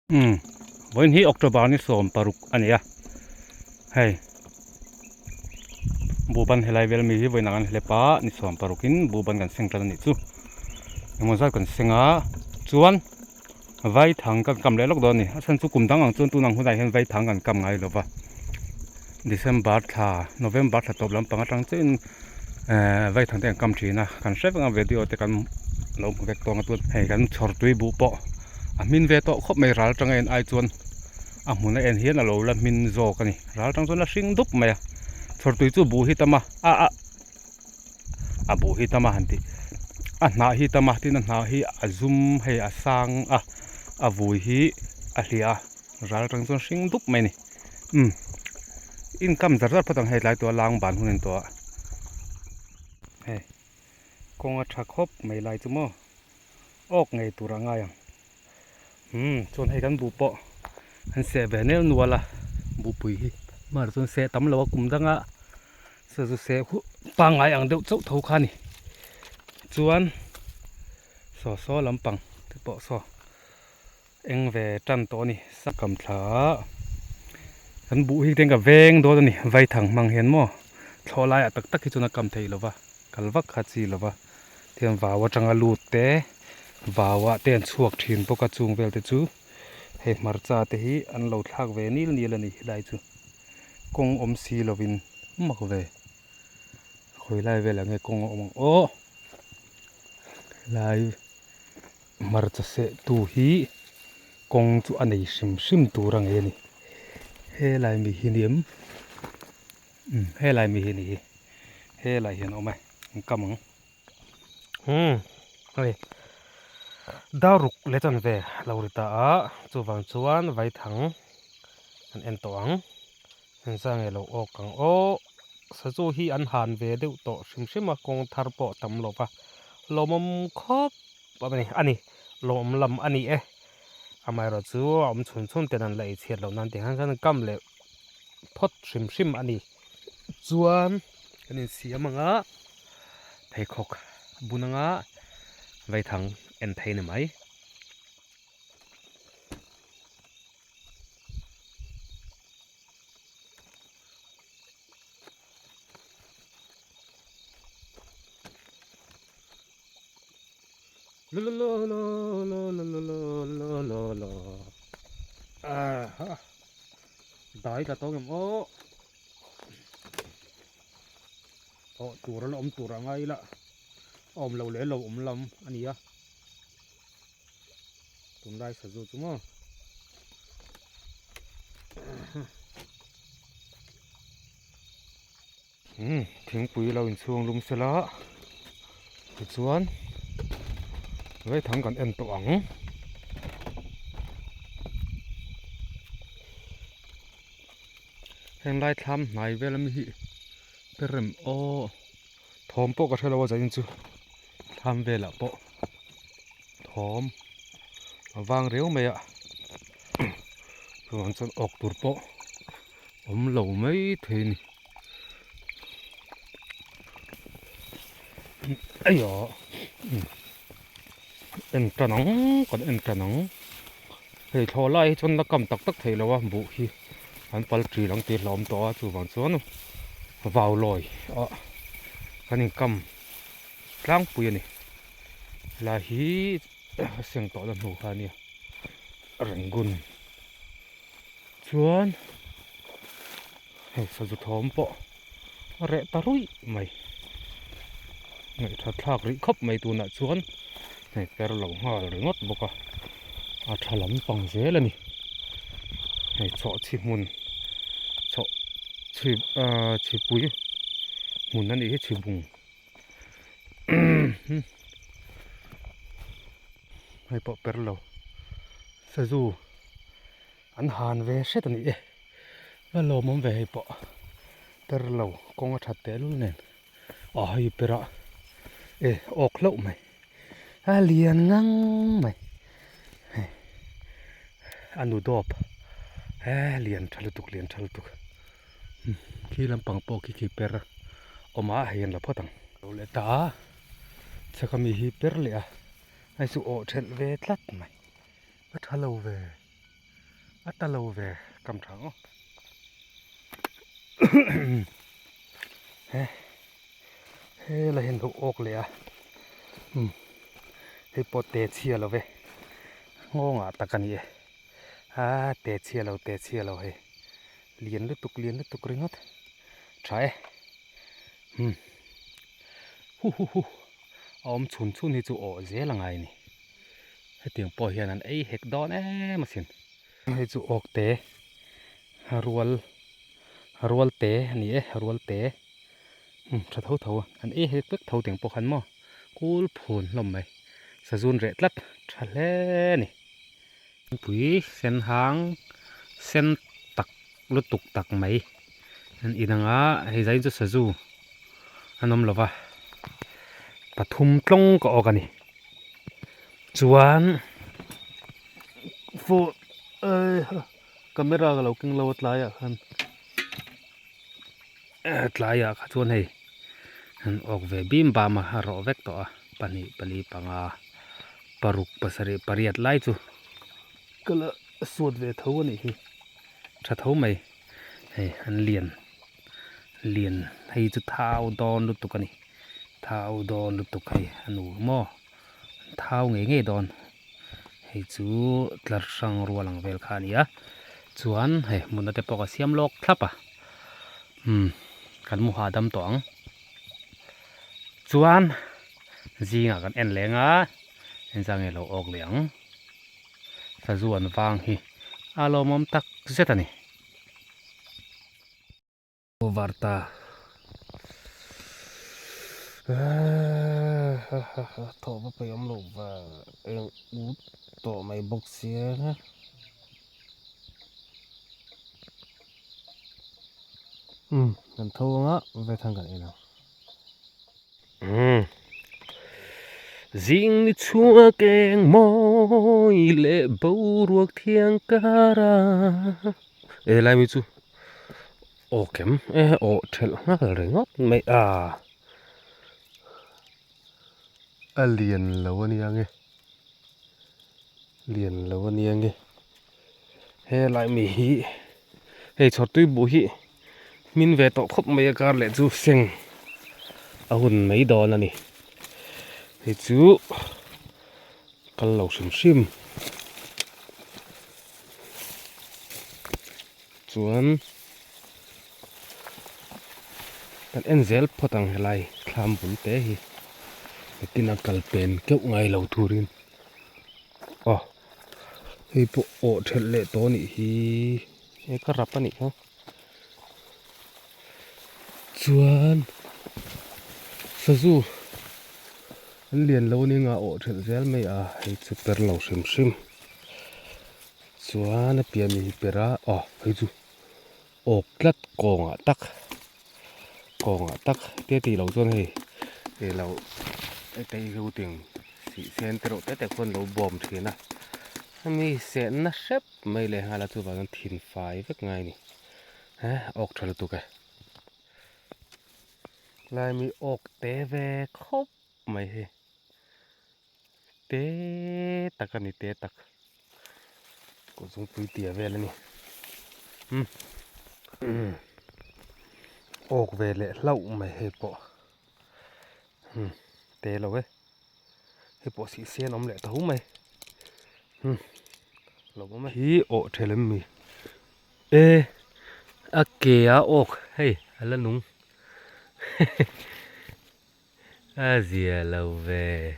วันนี้ออกจากบ้านนี่สอมปารุกอันนี้ให้บูบันเฮลัยเวลมีที่วันนั้นเฮลป้านี่สอมปารุกินบูบันกันเซ็งกันนี่จู่ยังมันจะกันเซ็งจวนไว้ทางกันกำเล่ลกดอนนี่ฉันจู่กุมดังจวนตุนังหุ่นใดเห็นไว้ทางกันกำไงหรอวะDecember ท่า November ท่าตบลำปังตั้งเจนไว้ทางแต่กำทีนะกันเชฟกันวิดีโอแต่กันลงเวกตัวกันตัวให้กันชอร์ตุยบุปผามินเวโตคบไม่รัลจังเอ็นไอจวนมุนเอ็นเฮียนอโลละมินโจกันนี่รัลจังจวนละชิงดุบไหมชอร์ตุยจู่บูฮิตามาบูฮิตามาหันตินาฮิตามาที่นั่นนาฮิซุมให้สังบูฮิเลียรัลจังจวนชิงดุบไหมนี่อินคัมจะรัดพอต้องให้หลายตัวล้างบานหุ่นตัวเฮ้กงชักคบไม่หลายจุ่มออกไงตัวร่างไงจนให้กันบุปผาหันเสพเนลนัวละบุปุยมาจนเสตั้มเรากุมดังเสือเสพปังไงอย่างเดียวเจ้าเท่าขานี่จวนซอลำปังที่ปอซอเอ็งเวจันตัวนี่สักคำถาฉันบุยเต็งกับเวงโดนนี่ไว้ถังมังเห็นมั้งทอลายตักที่จุนักกำไทยหรอวะกัลวักขัดซีหรอวะเทียนว่าจังอาลูเตว่าเตียนชวกถิ่นปกจุงเวลเตจูเฮ้มาร์จ้าเตฮีอันเราทักเวนิลนี่ละนี่ได้จูกงอมซีลวินมักเวคุยไล่เวลไงกงอมโอไล่มาร์จ้าเสตูฮีกงจูอันนี้ชิมตูรังเอนี่เฮ้ไล่มีหินิมเฮ้ไล่มีหินี่เฮ้ไล่เห็นเอาไหมกำมังเฮ้ยดาวรุกเล็ดอันเวลาวริตาจูวันจวนไว้ถังอันเอ็นตัวอันสร้างเอโลโอกังโอสจูฮีอันหันเวเดือโตชิมากงทาร์โปตัมโลปะลมครบแบบนี้อันนี้ลมลำอันนี้อามาเราจูชุนเต็นันเลยเชียร์เรานั่นที่หันกันกำเล็พดชิมอันนี้จวนอันนี้เสียมังไทยคกบุนังไว้ถังเอ็นไทยนี่ไหมลลลลลลลลลฮะได้กระต้องโอ้ตัวเราตัวไงล่ะเราเลี้ยเราลำอันนี้ตุ่มได้สะดุดจุ๊มถึงปุ๋ยเราอินช่วงลุมเสละส่วนไว้ทำกันเอ็นตัวอังแห่งไล่ทำไหนเวลามีเปรมโอทอมโปก็เท่าเราจะยินจูทำเวลาโปทอมวางเร็วไหมส่วนจนออกตัวโปเหลาไม่เทนไอ้หยอเอ็นกระหนังก่อนเอ็นกระหนังเฮ้ยทอไล่จนละกำตักเทแล้ววะบุฮีอันปัลตรีหลังตีล้อมตัวจู่วันส่วนวาวลอยกันนี่กำกลางปุยนี่ลาฮีเสียงต่อดันหูขานี่รังกุนส่วนเฮ้ยสะดุดทอมปะเระตารุยไม่ถ้าทากริคบไม่ตัวน่ะส่วนเฮ้ยแต่เราหาหรืองดบกถลำปังเสียแล้วนี่เฮ้ยเฉาะชิมุนเฉาะชิปุยมุนนั่นเองชิบุงให้ปะเปรเราสะจูอันหานเวเสตันนี่แล้วเรามันเวให้ปะเปรเรากงทัดเตลุเนี่ยให้เประออกแล้วไหมเลียนงังไหมอันดูดอบเลียนทะลุตุกขี้ลำปังโปขี้เประออกมาเห็นแล้วพ่อตังเราเลยตาจะก็มีฮีเปรเลยไอ้สุโอเทลเวทัดไหมก็ทะเลเว ตะโลเวกำถังเฮ้เราเห็นลูกอกเลยอ่ะเฮ้ปอเตเชียเราเว้งงอ่ะตะกันนี่เตเชียเราเฮ้เลียนลึกตุกเริงดใช่ฮูอมชุนนี่จูโอเจลังไงนี่ให้เตียงปอเฮียนั่นไอเฮกดอนมาสินให้จูออกเตะรัวเตะนี่รัวเตะชัดเท่าอันเฮกเปิกเท่าเตียงปอขันมั้งกูลพูนลมไปสะจุนเร็ดลัดชัดเลยนี่ปุ๋ยเส้นหางเส้นตักลุตุกตักไหมอันอีนังให้ใจจะสะจูอันนั้นหรอวะปฐุมตรงก็ออกกันนี่จวนฟูกำไม่รักเรากินเราตายคันตายชวนให้ออกเวบิมบามารอเวกต่อปนีปังปรุกปัสเรปริยัดไล่จูก็ละสวดเวทเอานี่ชัดเท่าไหมให้อันเลียนให้จุดเท้าดอนลุตุกันนี่เท้าดอนลุตุกให้อันหนูหม้อเท้าเงี้ยดอนให้จูตลาดสังรัวหลังเวลคานี่จวนให้มุนเตปอกเสียมโลกทับกันมูหาดำตองจวนจีงกันเอ็นเหลงเอ็นจังเราออกเหลียงสะจวนฟังฮีอารมณ์ตักเสร็จนี่วาร์ตาโถไปอมลูกว่าเอ็งอูโตไม่บกเสียนะกันโทงไปทางกันเองนะDing chua keng moi le bầu ruột thiêng cara lại mi chu kem thel na rồi ngót mày liền lâu ni nghe liền lâu ni nghe he lại mi hi he chót tui bu hi min về tọ khop mày cả lệ chu sing hun mấy đòn nè thì chú cần lẩu sim chuan kan enzel photang helai thlam bul te hi tina kalpen keu ngai lo thurin hi po thel le to ni hi e ka rap ani ha chuan sazu liền lâu nên thel zel mai hay super lâu sim chuan pia mi pera hay chu tlat konga tak ti lâu chuan hei e lâu cái hưu tiền sĩ sen tero te kon lâu bom thina mi sen na sep mai le hala chu ban thin fai vek ngai ni thel tu ka lai mi te ve khop mai he te tak ani te tak ko chung pui tia vel ani ve le hlau mai he po te lo he po si sen om le tho mai lo mai hi thelem mi ke hey ala nung zia lâu về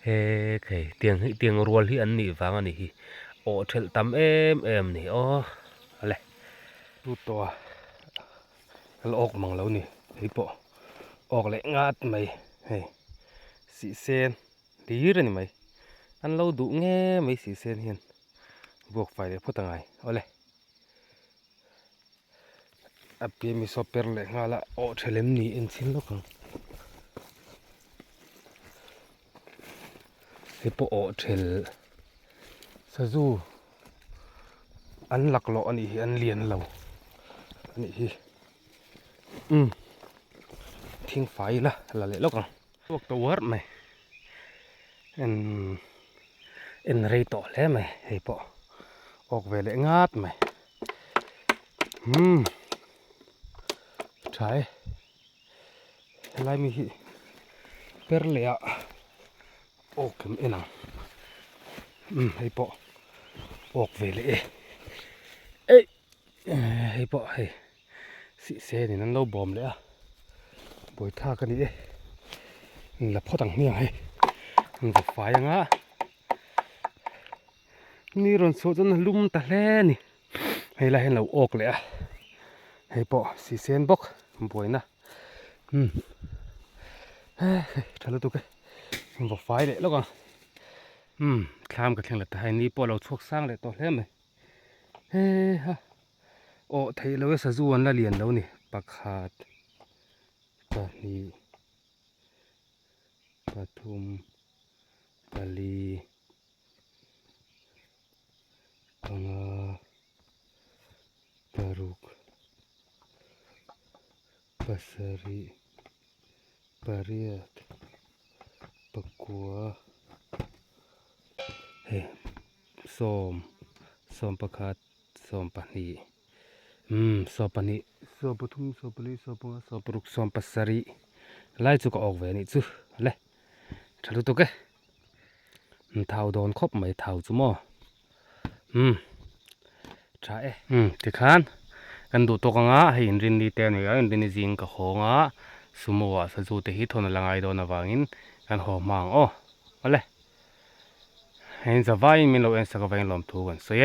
he cái tiếng ruột hi anh nỉ vang anh nỉ thel tam em nỉ ale tu to al mang lâu nỉ thấy bộ lệ ngát mày hey sĩ sen đi rồi nỉ mày ăn lâu đủ nghe mấy sĩ sen hiền buộc phải để phút ngày ale apie mi super lệ ngala thelem nỉ en xin lúc hi po thel sazu an lak lo ani hi an lian lo ani hi thing fai la le lok lok to war mai en rei to le mai hi po ออกเวลงาดไหมใช่อะไรมีเปรเลียออกขึ้นเองนะให้ปอออกเวลเอ้ยให้ปอให้สิเซนี่นั่นเราบอมเลยบอยท่ากันนี่แล้วพ่อต่างเมียให้มันจะฝ่ายยังอ่ะนี่รอนโซจนลุ่มตะแล่นี่ให้เราเห็นเราออกเลยให้ปอสิเซนบอกบอยนะถ้าเราตุกมันจะฝ่ายเลยแล้วกันคลามกับเทียงละแต่ให้นี่ปอเราชกสร้างเลยตัวเล่มเลยฮะโอ้ไทยเราสะจวนละเรียนแล้วนี่ปากขาดปะนีปทุมปาลีปังปารุกปัสรีปาริยตปะกัวส้มประคัดส้มปานีส้มปานีส้มปทุมส้มปาลีส้มปังส้มปรุกส้มปัสรีไล่จุกออกเวนี่จุเลยถ้ารู้ตัวแกเท้าโดนครบไม่เท้าจุ่มใช่ที่ขันกันดูตัวกังอ่ะให้อินรินดีเตนี่อินรินจิงกับหงอ่ะสมัวสจูเตหิทนละไงโดนวางินกันหอมมังอะไรเห็นจะว่ามีเราเองสักวันลมทุกันเสีย